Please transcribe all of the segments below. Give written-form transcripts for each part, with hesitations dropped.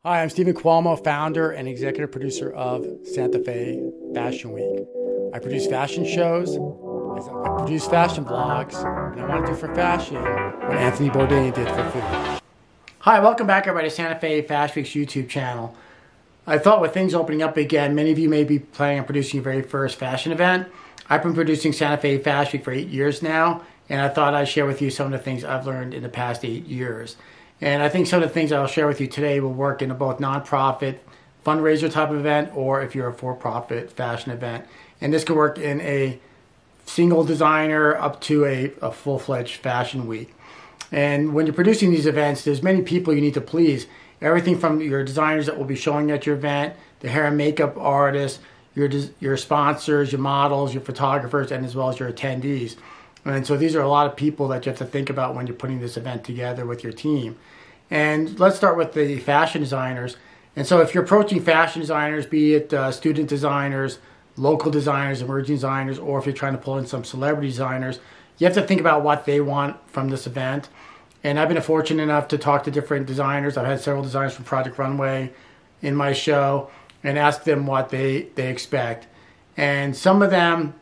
Hi, I'm Stephen Cuomo, founder and executive producer of Santa Fe Fashion Week. I produce fashion shows, I produce fashion vlogs, and I want to do for fashion what Anthony Bourdain did for food. Hi, welcome back everybody to Santa Fe Fashion Week's YouTube channel. I thought with things opening up again, many of you may be planning on producing your very first fashion event. I've been producing Santa Fe Fashion Week for 8 years now, and I thought I'd share with you some of the things I've learned in the past 8 years. And I think some of the things I'll share with you today will work in a both nonprofit fundraiser type of event or if you're a for-profit fashion event. And this can work in a single designer up to a full-fledged fashion week. And when you're producing these events, there's many people you need to please. Everything from your designers that will be showing at your event, the hair and makeup artists, your sponsors, your models, your photographers, and as well as your attendees. And so these are a lot of people that you have to think about when you're putting this event together with your team. And let's start with the fashion designers. And so if you're approaching fashion designers, be it student designers, local designers, emerging designers, or if you're trying to pull in some celebrity designers, you have to think about what they want from this event. And I've been fortunate enough to talk to different designers. I've had several designers from Project Runway in my show and ask them what they expect. And some of them,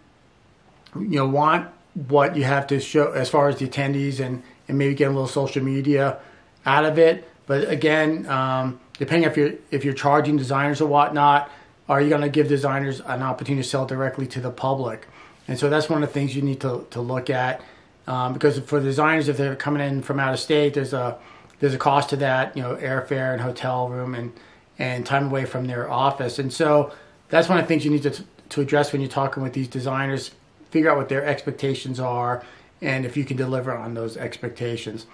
want what you have to show as far as the attendees and maybe get a little social media out of it. But again, depending if you're charging designers or whatnot, are you going to give designers an opportunity to sell directly to the public? And so that's one of the things you need to look at, because for the designers, if they're coming in from out of state, there's a cost to that, airfare and hotel room and time away from their office. And so that's one of the things you need to address when you're talking with these designers. Figure out what their expectations are and if you can deliver on those expectations.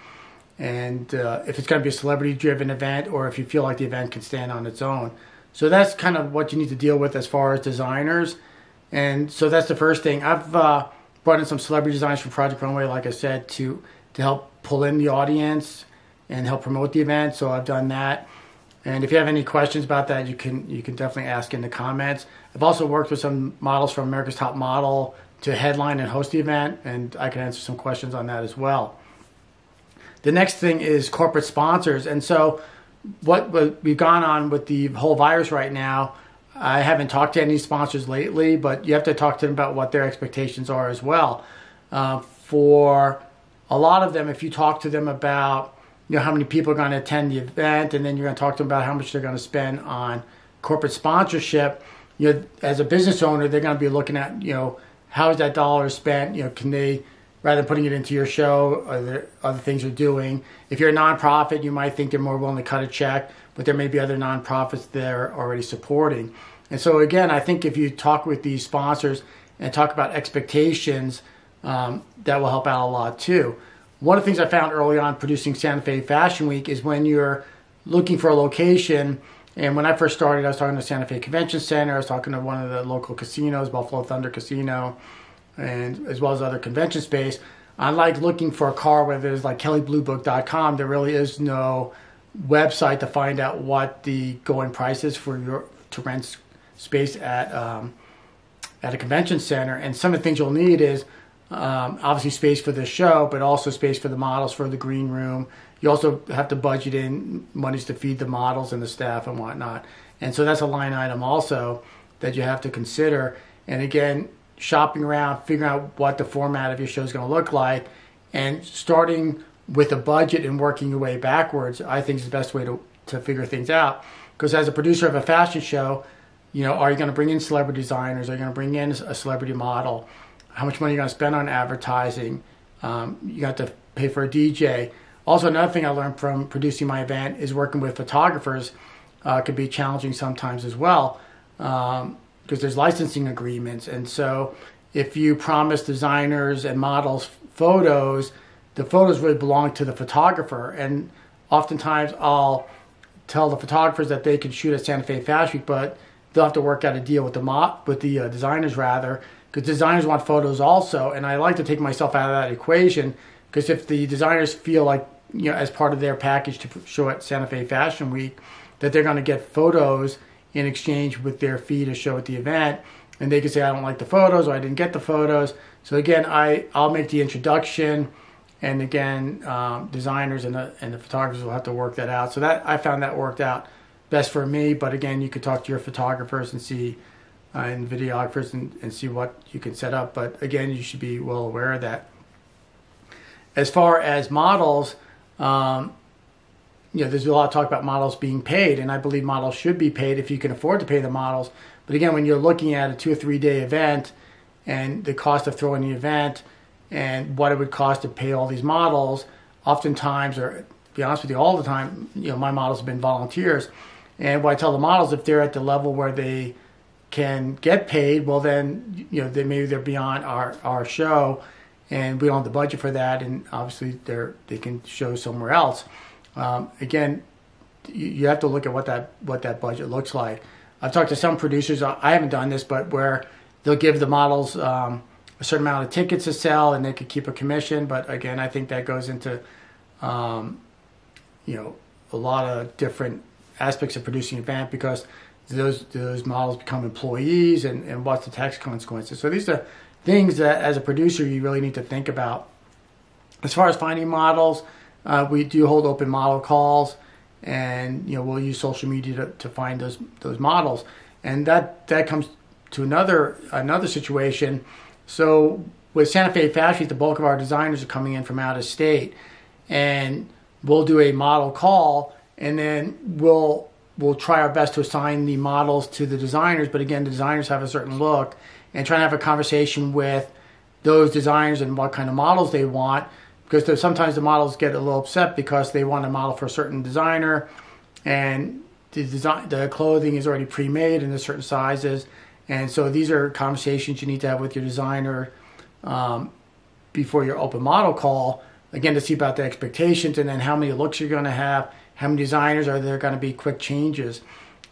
And if it's going to be a celebrity-driven event or if you feel like the event can stand on its own. So that's kind of what you need to deal with as far as designers. And so that's the first thing. I've brought in some celebrity designers from Project Runway, like I said, to help pull in the audience and help promote the event. So I've done that. And if you have any questions about that, you can definitely ask in the comments. I've also worked with some models from America's Top Model to headline and host the event, and I can answer some questions on that as well. The next thing is corporate sponsors. And so what we've gone on with the whole virus right now, I haven't talked to any sponsors lately, but you have to talk to them about what their expectations are as well. For a lot of them, if you talk to them about how many people are going to attend the event, and then you're going to talk to them about how much they're going to spend on corporate sponsorship, as a business owner, they're going to be looking at, how is that dollar spent? Can they, rather than putting it into your show, are there other things they're doing? If you're a nonprofit, you might think they're more willing to cut a check, but there may be other nonprofits they're already supporting. And so again, I think if you talk with these sponsors and talk about expectations, that will help out a lot too. One of the things I found early on producing Santa Fe Fashion Week is when you're looking for a location. And when I first started, I was talking to Santa Fe Convention Center. I was talking to one of the local casinos, Buffalo Thunder Casino, and as well as other convention space. I like looking for a car where there's like kellybluebook.com. There really is no website to find out what the going price is to rent space at a convention center. And some of the things you'll need is obviously space for the show, but also space for the models for the green room. You also have to budget in monies to feed the models and the staff and whatnot. And so that's a line item also that you have to consider. And again, shopping around, figuring out what the format of your show is going to look like, and starting with a budget and working your way backwards, I think is the best way to figure things out. Because as a producer of a fashion show, are you going to bring in celebrity designers? Are you going to bring in a celebrity model? How much money are you going to spend on advertising? You got to pay for a DJ. Also, another thing I learned from producing my event is working with photographers could be challenging sometimes as well, because there's licensing agreements. And so if you promise designers and models photos, the photos really belong to the photographer. And oftentimes I'll tell the photographers that they can shoot at Santa Fe Fashion Week, but they'll have to work out a deal with the designers rather, because designers want photos also. And I like to take myself out of that equation, because if the designers feel like, as part of their package to show at Santa Fe Fashion Week, that they're going to get photos in exchange with their fee to show at the event, and they can say, I don't like the photos, or I didn't get the photos. So again, I'll make the introduction, and again, designers and the photographers will have to work that out. So that I found that worked out best for me. But again, you could talk to your photographers and see, and videographers and see what you can set up. But again, you should be well aware of that. As far as models, there's a lot of talk about models being paid, and I believe models should be paid if you can afford to pay the models. But again, when you're looking at a 2 or 3 day event and the cost of throwing the event and what it would cost to pay all these models, oftentimes, or to be honest with you, all the time, my models have been volunteers. And what I tell the models, if they're at the level where they can get paid, well then, maybe they're beyond our show, and we don't have the budget for that, and obviously they can show somewhere else. Again, you have to look at what that budget looks like. I've talked to some producers. I haven't done this, but where they'll give the models a certain amount of tickets to sell, and they could keep a commission. But again, I think that goes into a lot of different aspects of producing an event, because those models become employees, and what's the tax consequences. So these are things that, as a producer, you really need to think about. As far as finding models, we do hold open model calls, and we'll use social media to find those models, and that comes to another situation. So with Santa Fe Fashion Week, the bulk of our designers are coming in from out of state, and we'll do a model call, and then we'll try our best to assign the models to the designers. But again, the designers have a certain look, and try to have a conversation with those designers and what kind of models they want, because sometimes the models get a little upset because they want a model for a certain designer, and the clothing is already pre-made in certain sizes. And so these are conversations you need to have with your designer before your open model call, again, to see about the expectations, and then how many looks you're going to have, how many designers are there going to be, quick changes.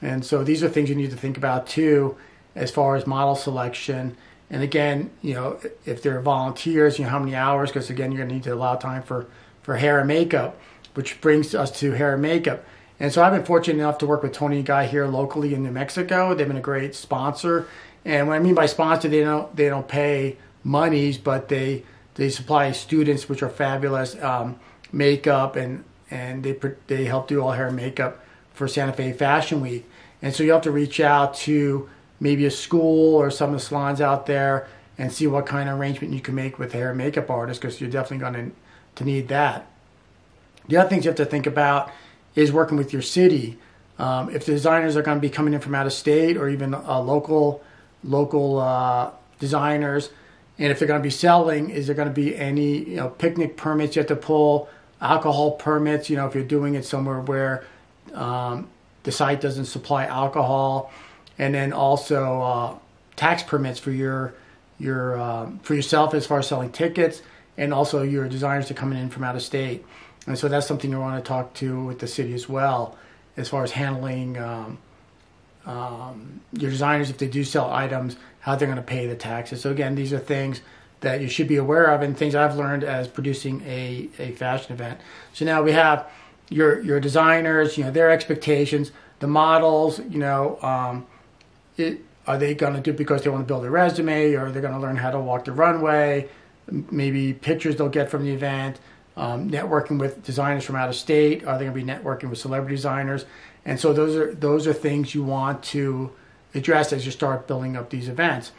And so these are things you need to think about too, as far as model selection. And again, if they're volunteers, how many hours, because again, you're going to need to allow time for hair and makeup, which brings us to hair and makeup. And so I've been fortunate enough to work with Tony and Guy here locally in New Mexico. They've been a great sponsor. And what I mean by sponsor, they don't pay monies, but they supply students, which are fabulous, makeup, and they help do all hair and makeup for Santa Fe Fashion Week. And so you have to reach out to maybe a school or some of the salons out there and see what kind of arrangement you can make with hair and makeup artists, because you're definitely going to need that. The other things you have to think about is working with your city. If the designers are going to be coming in from out of state, or even local designers, and if they're going to be selling, is there going to be any picnic permits you have to pull, alcohol permits, if you're doing it somewhere where the site doesn't supply alcohol, and then also tax permits for for yourself as far as selling tickets, and also your designers are coming in from out of state. And so that's something you want to talk to with the city as well, as far as handling your designers, if they do sell items, how they're going to pay the taxes. So again, these are things that you should be aware of, and things I've learned as producing a fashion event. So now we have your designers, their expectations, the models, are they going to do it because they want to build a resume, or they're going to learn how to walk the runway, maybe pictures they'll get from the event, networking with designers from out of state, are they going to be networking with celebrity designers? And so those are things you want to address as you start building up these events.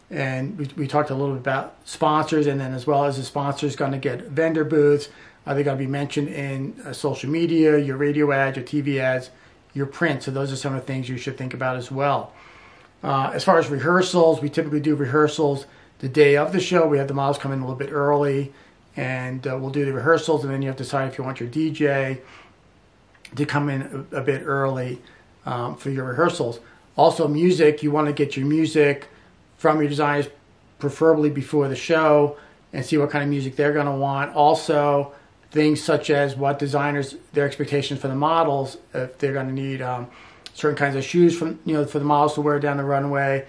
And we talked a little bit about sponsors, and then as well as the sponsors going to get vendor booths. Are they going to be mentioned in social media, your radio ads, your TV ads, your print? So those are some of the things you should think about as well. As far as rehearsals, we typically do rehearsals the day of the show. We have the models come in a little bit early, and we'll do the rehearsals, and then you have to decide if you want your DJ to come in a bit early for your rehearsals. Also, music, you want to get your music from your designers, preferably before the show, and see what kind of music they're going to want. Also, things such as what designers, their expectations for the models, if they're going to need certain kinds of shoes for the models to wear down the runway,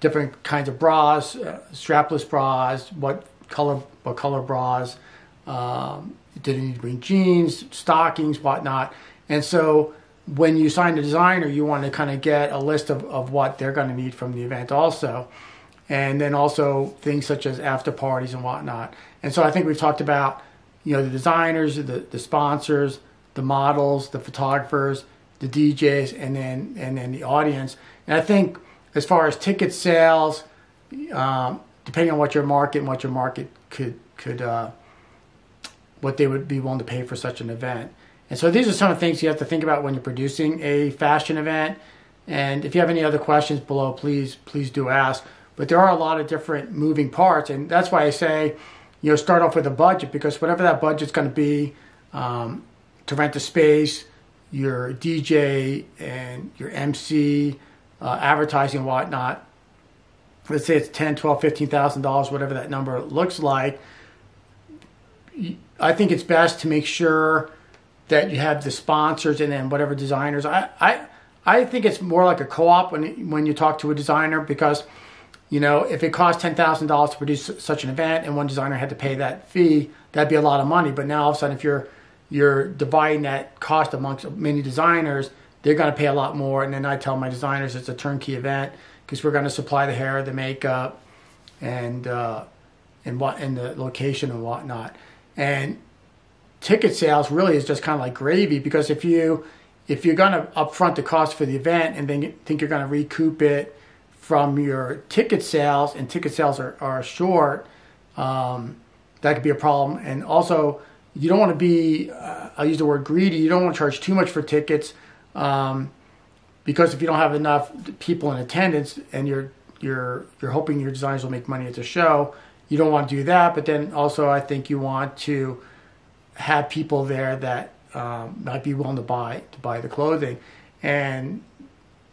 different kinds of bras, strapless bras, what color bras, do they need to bring jeans, stockings, whatnot. And so when you sign the designer, you want to kind of get a list of what they're going to need from the event also. And then also things such as after parties and whatnot. And so I think we've talked about, the designers, the sponsors, the models, the photographers, the DJs, and then the audience. And I think as far as ticket sales, depending on what your market and what your market could what they would be willing to pay for such an event. And so these are some of the things you have to think about when you're producing a fashion event. And if you have any other questions below, please do ask. But there are a lot of different moving parts, and that's why I say, start off with a budget, because whatever that budget's going to be to rent the space, your DJ and your MC, advertising and whatnot. Let's say it's $10,000, $12,000, $15,000, whatever that number looks like. I think it's best to make sure that you have the sponsors and then whatever designers. I think it's more like a co-op when you talk to a designer, because if it costs $10,000 to produce such an event and one designer had to pay that fee, that'd be a lot of money. But now all of a sudden, if you're dividing that cost amongst many designers, they're going to pay a lot more. And then I tell my designers it's a turnkey event, because we're going to supply the hair, the makeup, and the location and whatnot. And ticket sales really is just kind of like gravy, because if you're going to upfront the cost for the event and then you think you're going to recoup it from your ticket sales, and ticket sales are short, that could be a problem. And also, you don't want to be, I'll use the word greedy, you don't want to charge too much for tickets, because if you don't have enough people in attendance and you're hoping your designers will make money at the show, you don't want to do that. But then also, I think you want to have people there that might be willing to buy the clothing. And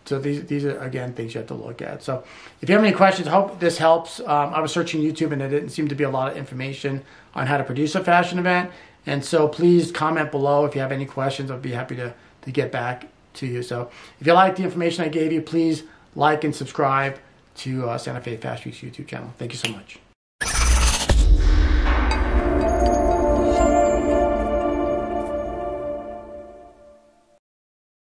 so these are, again, things you have to look at. So if you have any questions, I hope this helps. I was searching YouTube and there didn't seem to be a lot of information on how to produce a fashion event. And so please comment below if you have any questions. I'll be happy to get back to you. So if you like the information I gave you, please like and subscribe to Santa Fe Fashion Week's YouTube channel. Thank you so much.